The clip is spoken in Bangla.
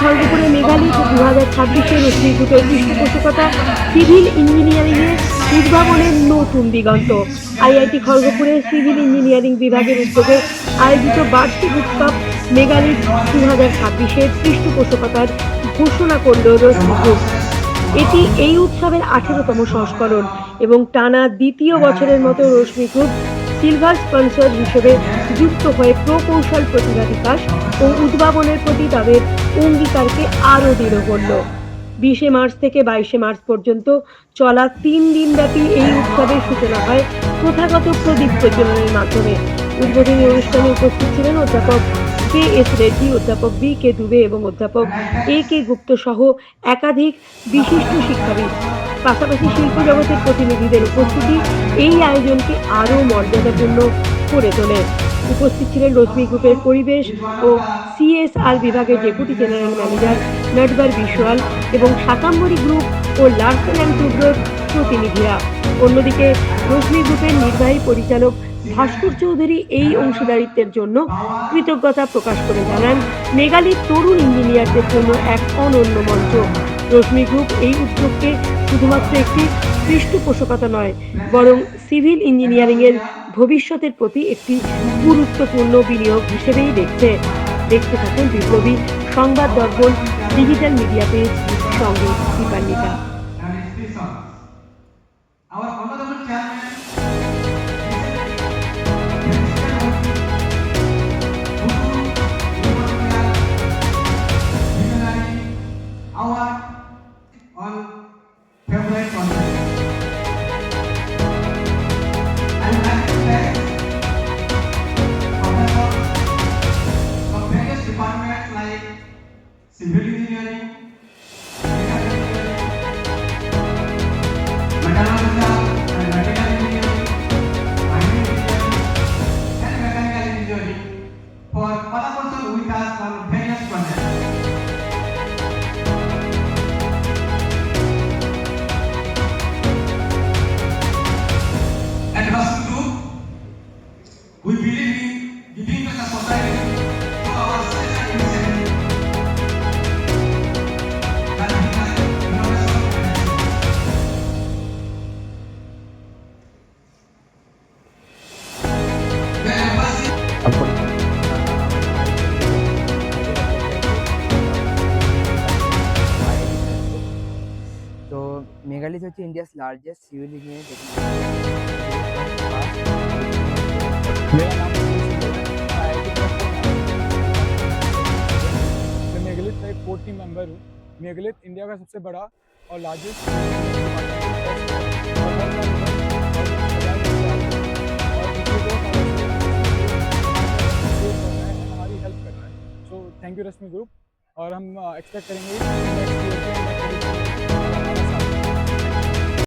খড়গপুরে মেগালিট 2026-এর রশ্মি গ্রুপের পৃষ্ঠপোষকতা সিভিল ইঞ্জিনিয়ারিংয়ে উদ্ভাবনের নতুন দিগন্ত। আইআইটি খড়গপুরের সিভিল ইঞ্জিনিয়ারিং বিভাগের উদ্যোগে আয়োজিত বার্ষিক উৎসব মেগালিট 2026-এর পৃষ্ঠপোষকতার ঘোষণা করল রশ্মি গ্রুপ। এটি এই উৎসবের 18তম সংস্করণ এবং টানা দ্বিতীয় বছরের মতো রশ্মি গ্রুপ সিলভার স্পন্সর হিসেবে যুক্ত হয়ে প্রকৌশল প্রতিভা বিকাশ ও উদ্ভাবনের প্রতি তাদের অঙ্গীকারকে আরও দৃঢ় করল। 20 মার্চ থেকে 22 মার্চ পর্যন্ত চলা 3 দিনব্যাপী এই উৎসবের সূচনা হয় প্রথাগত প্রদীপ প্রজ্বলনের মাধ্যমে। উদ্বোধনী অনুষ্ঠানে উপস্থিত ছিলেন অধ্যাপক কে.এস. রেড্ডি, অধ্যাপক বি.কে. দুবে এবং অধ্যাপক এ.কে. গুপ্ত সহ একাধিক বিশিষ্ট শিক্ষাবিদ। পাশাপাশি শিল্প জগতের প্রতিনিধিদের উপস্থিতি এই আয়োজনকে আরও মর্যাদাপূর্ণ করে তোলে। উপস্থিত ছিলেন রশ্মি গ্রুপের পরিবেশ ও সিএসআর বিভাগের deputy general manager Natwar Biswal এবং শাকাম্বরী গ্রুপ ও লার্সেন অ্যান্ড টুব্রোর প্রতিনিধিরা। অন্যদিকে রশ্মি গ্রুপের নির্বাহী পরিচালক ভাস্কর চৌধুরী এই অংশীদারিত্বের জন্য কৃতজ্ঞতা প্রকাশ করে জানান, মেগালিট তরুণ ইঞ্জিনিয়ারদের জন্য এক অনন্য মঞ্চ। রশ্মি গ্রুপ এই উদ্যোগকে শুধুমাত্র একটি পৃষ্ঠপোষকতা নয়, বরং সিভিল ইঞ্জিনিয়ারিংয়ের ভবিষ্যতের প্রতি একটি গুরুত্বপূর্ণ বিনিয়োগ হিসেবেই দেখছে। দেখতে থাকুন বিপ্লবী সংবাদ দর্পণ ডিজিটাল মিডিয়া পেজ, সঙ্গে Dipanwita. Departments like civil engineering, metallurgical and mechanical engineering, mining engineering, and mechanical engineering for collaboration with us on various projects. At Rashmi Group, we believe in giving to the society to our social initiative. तो मेगालिट হচ্ছে ইন্ডিয়াস লার্জেস্ট সিভিল ইঞ্জিনিয়ারিং मैं मेगालिट का एक कोर टीम मेंबर हूँ। मेगालिट इंडिया का सबसे बड़ा और लार्जेस्ट हमारी हेल्प कर रहा है। So thank you Rashmi group, और हम एक्सपेक्ट करेंगे